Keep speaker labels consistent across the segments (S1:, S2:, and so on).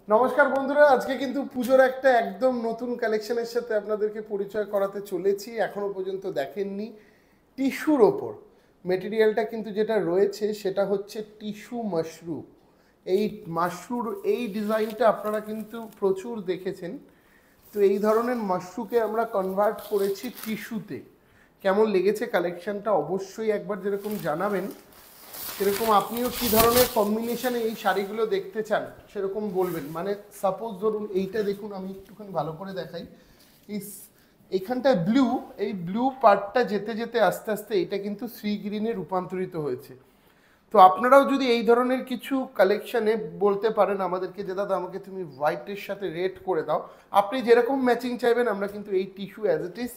S1: নমস্কার বন্ধুরা, আজকে কিন্তু পুজোর একটা একদম নতুন কালেকশনের সাথে আপনাদেরকে পরিচয় করাতে চলেছি। এখনো পর্যন্ত দেখেননি। টিস্যুর ওপর মেটেরিয়ালটা কিন্তু যেটা রয়েছে সেটা হচ্ছে টিস্যু মাশরু। এই মাশরুর এই ডিজাইনটা আপনারা কিন্তু প্রচুর দেখেছেন। তো এই ধরনের মাশরুকে আমরা কনভার্ট করেছি টিস্যুতে। কেমন লেগেছে কালেকশনটা অবশ্যই একবার যেরকম জানাবেন, সেরকম আপনিও কী ধরনের কম্বিনেশনে এই শাড়িগুলো দেখতে চান সেরকম বলবেন। মানে সাপোজ ধরুন এইটা দেখুন, আমি একটুখানি ভালো করে দেখাই। এইখানটায় ব্লু, এই ব্লু পার্টটা যেতে যেতে আস্তে আস্তে এটা কিন্তু সি গ্রিনে রূপান্তরিত হয়েছে। তো আপনারাও যদি এই ধরনের কিছু কালেকশানে বলতে পারেন আমাদেরকে যে দাদা আমাকে তুমি হোয়াইটের সাথে রেড করে দাও, আপনি যেরকম ম্যাচিং চাইবেন আমরা কিন্তু এই টিস্যু অ্যাজ ইট ইজ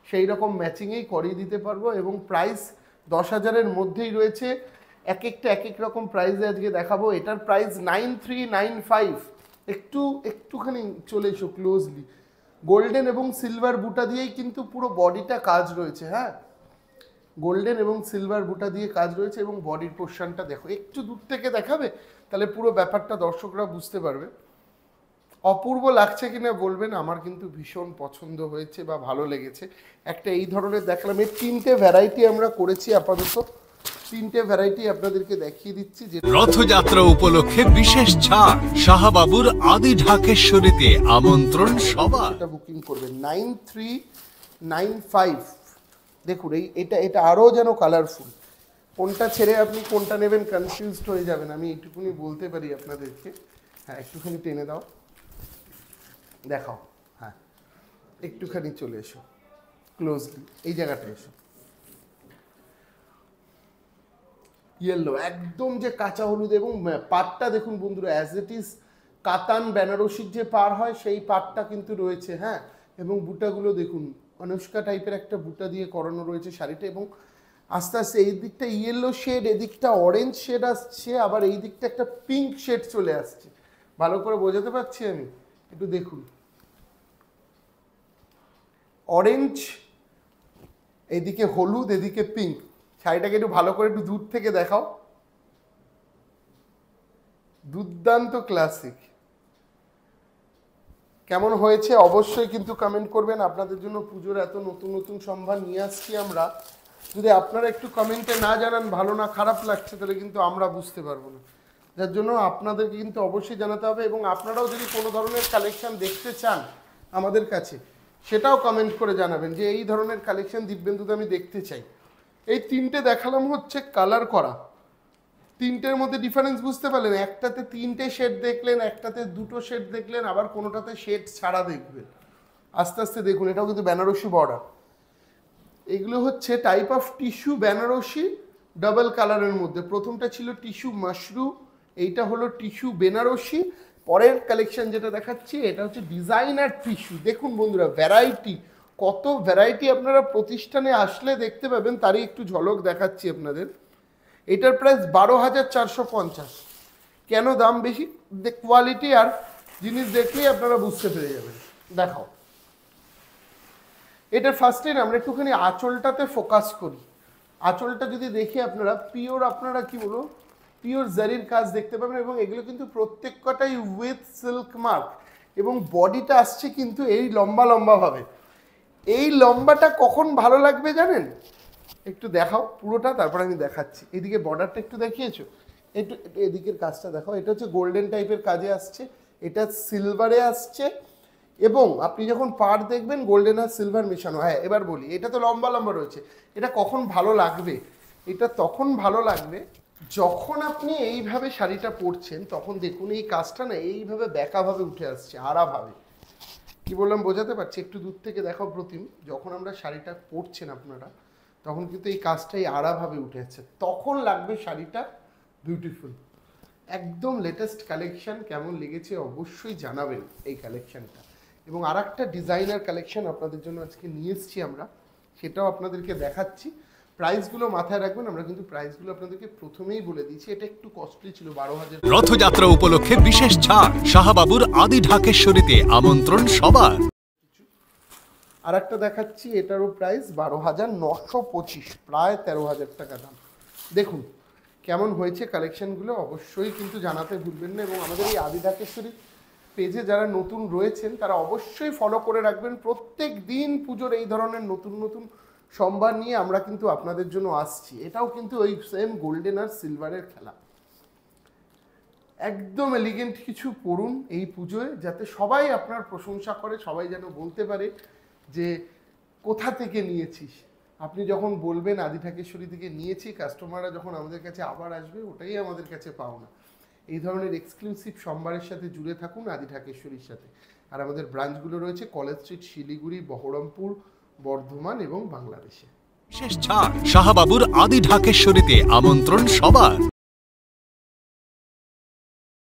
S1: সেই রকম ম্যাচিংয়েই করিয়ে দিতে পারবো। এবং প্রাইস 10,000-এর মধ্যেই রয়েছে। এক একটা এক এক রকম প্রাইসে আজকে দেখাবো। এটার প্রাইস 9395। একটুখানি চলে এসো ক্লোজলি। গোল্ডেন এবং সিলভার বুটা দিয়েই কিন্তু পুরো বডিটা কাজ রয়েছে। হ্যাঁ, গোল্ডেন এবং সিলভার বুটা দিয়ে কাজ রয়েছে এবং বডির পোর্শনটা দেখো, একটু দূর থেকে দেখাবে তাহলে পুরো ব্যাপারটা দর্শকরা বুঝতে পারবে। অপূর্ব লাগছে কিনা বলবেন, আমার কিন্তু ভীষণ পছন্দ হয়েছে বা ভালো লেগেছে। একটা এই ধরনের দেখালাম। এর 3টে ভ্যারাইটি আমরা করেছি আপাতত। 3টে ভ্যারাইটি আপনাদেরকে দেখিয়ে দিচ্ছি। যে
S2: রথযাত্রা উপলক্ষে বিশেষ ছাড়, শাহবাবুর আদি ঢাকেশ্বরীতে আমন্ত্রণ সবার।
S1: এটা বুকিং করবেন 9395। দেখুন এটা আরও যেন কালারফুল। কোনটা ছেড়ে আপনি কোনটা নেবেন কনফিউজড হয়ে যাবেন, আমি এইটুকুনি বলতে পারি আপনাদেরকে। হ্যাঁ, একটুখানি টেনে দাও, দেখাও। হ্যাঁ, একটুখানি চলে এসো ক্লোজলি, এই জায়গাটা এসো। ইয়েলো একদম যে কাঁচা হলুদ, এবং পাটটা দেখুন বন্ধুরা অ্যাজ ইট ইজ কাতান বেনারসির যে পার হয় সেই পাটটা কিন্তু রয়েছে। হ্যাঁ, এবং বুটাগুলো দেখুন অনুষ্কা টাইপের একটা বুটা দিয়ে করানো রয়েছে শাড়িটা। এবং আস্তে আস্তে এই দিকটা ইয়েলো শেড, এদিকটা অরেঞ্জ শেড আসছে, আবার এই দিকটা একটা পিঙ্ক শেড চলে আসছে। ভালো করে বোঝাতে পারছি আমি? একটু দেখুন, অরেঞ্জ, এদিকে হলুদ, এদিকে পিঙ্ক। শাড়িটাকে একটু ভালো করে একটু দূর থেকে দেখাও। দুর্দান্ত ক্লাসিক। কেমন হয়েছে অবশ্যই কিন্তু কমেন্ট করবেন। আপনাদের জন্য পুজোর এত নতুন নতুন সম্ভার নিয়ে আসছি আমরা। যদি আপনারা একটু কমেন্টে না জানান ভালো না খারাপ লাগছে, তাহলে কিন্তু আমরা বুঝতে পারবো না। যার জন্য আপনাদেরকে কিন্তু অবশ্যই জানাতে হবে। এবং আপনারাও যদি কোনো ধরনের কালেকশন দেখতে চান আমাদের কাছে, সেটাও কমেন্ট করে জানাবেন যে এই ধরনের কালেকশন দিব্যেন্দুদা আমি দেখতে চাই। এই 3টে দেখালাম হচ্ছে কালার করা। 3টের মধ্যে ডিফারেন্স বুঝতে পারলেন? একটাতে 3টে শেড দেখলেন, একটাতে 2টো শেড দেখলেন, আবার কোনোটাতে শেড ছাড়া দেখবেন। আস্তে আস্তে দেখুন, এটাও কিন্তু বেনারসি বর্ডার। এগুলো হচ্ছে type of tissue Banarasi double কালারের মধ্যে। প্রথমটা ছিল টিস্যু মাশরু, এইটা হলো টিস্যু বেনারসি। পরের কালেকশন যেটা দেখাচ্ছি এটা হচ্ছে ডিজাইনার টিস্যু। দেখুন বন্ধুরা ভ্যারাইটি, কত ভ্যারাইটি আপনারা প্রতিষ্ঠানে আসলে দেখতে পাবেন, তারই একটু ঝলক দেখাচ্ছি আপনাদের। এটার প্রাইস 12,450। কেন দাম বেশি? কোয়ালিটি আর জিনিস দেখলেই আপনারা বুঝতে পেরে যাবেন। দেখাও। এটার ফার্স্টে আমরা একটুখানি আঁচলটাতে ফোকাস করি। আঁচলটা যদি দেখি আপনারা পিওর, আপনারা কি বলো, পিওর জারির কাজ দেখতে পাবেন। এবং এগুলো কিন্তু প্রত্যেকটাই উইথ সিল্ক মার্ক। এবং বডিটা আসছে কিন্তু এই লম্বা লম্বাভাবে। এই লম্বাটা কখন ভালো লাগবে জানেন? একটু দেখাও পুরোটা, তারপর আমি দেখাচ্ছি। এদিকে বর্ডারটা একটু দেখিয়েছো, একটু এদিকের কাজটা দেখাও। এটা হচ্ছে গোল্ডেন টাইপের কাজে আসছে, এটা সিলভারে আসছে। এবং আপনি যখন পার দেখবেন গোল্ডেন আর সিলভার মেশানো। হ্যাঁ, এবার বলি, এটা তো লম্বা লম্বা রয়েছে, এটা কখন ভালো লাগবে? এটা তখন ভালো লাগবে যখন আপনি এইভাবে শাড়িটা পরছেন, তখন দেখুন এই কাজটা না এইভাবে বেঁকাভাবে উঠে আসছে, আড়াভাবে। কি বললাম বোঝাতে পারছি? একটু দূর থেকে দেখাও প্রতিম। যখন আমরা শাড়িটা পরছেন আপনারা, তখন কিন্তু এই কাজটাই আড়াভাবে উঠে আসছে, তখন লাগবে শাড়িটা বিউটিফুল। একদম লেটেস্ট কালেকশন। কেমন লেগেছে অবশ্যই জানাবেন এই কালেকশনটা। এবং আর একটা ডিজাইনার কালেকশন আপনাদের জন্য আজকে নিয়ে এসেছি আমরা, সেটাও আপনাদেরকে দেখাচ্ছি। প্রাইসগুলো মাথায় রাখবেন, আমরা কিন্তু প্রাইসগুলো আপনাদেরকে প্রথমেই বলে দিয়েছি। এটা একটু কস্টলি ছিল, 12,000।
S2: রথযাত্রা উপলক্ষে বিশেষ ছাড়, শাহবাবুর আদি ঢাকেশ্বরীতে আমন্ত্রণ সবার।
S1: আর একটা দেখাচ্ছি, এটারও প্রাইস 12,925, প্রায় 13,000 টাকা দাম। দেখুন কেমন হয়েছে কালেকশনগুলো অবশ্যই কিন্তু জানাতে ভুলবেন না। এবং আমাদের এই আদি ঢাকেশ্বরী পেজে যারা নতুন রয়েছেন তারা অবশ্যই ফলো করে রাখবেন। প্রত্যেক দিন পুজোর এই ধরনের নতুন নতুন সম্ভার নিয়ে আমরা কিন্তু আপনাদের জন্য আসছি। এটাও কিন্তু ওই সেম গোল্ডেন আর সিলভারের খেলা। একদম এলিগেন্ট কিছু পরুন এই পুজোয়, যাতে সবাই আপনার প্রশংসা করে, সবাই যেন বলতে পারে যে কোথা থেকে নিয়েছিস। আপনি যখন বলবেন আদি ঢাকেশ্বরী থেকে নিয়েছি, কাস্টমাররা যখন আমাদের কাছে আবার আসবে, ওটাই আমাদের কাছে পাওনা। এই ধরনের এক্সক্লুসিভ সম্ভারের সাথে জুড়ে থাকুন আদি ঢাকেশ্বরীর সাথে। আর আমাদের ব্রাঞ্চগুলো রয়েছে কলেজ স্ট্রিট, শিলিগুড়ি, বহরমপুর, বর্ধমান এবং বাংলাদেশে।
S2: বিশেষ ছাড় শাহবাবুর আদি ঢাকেশ্বরীতে, আমন্ত্রণ সবার।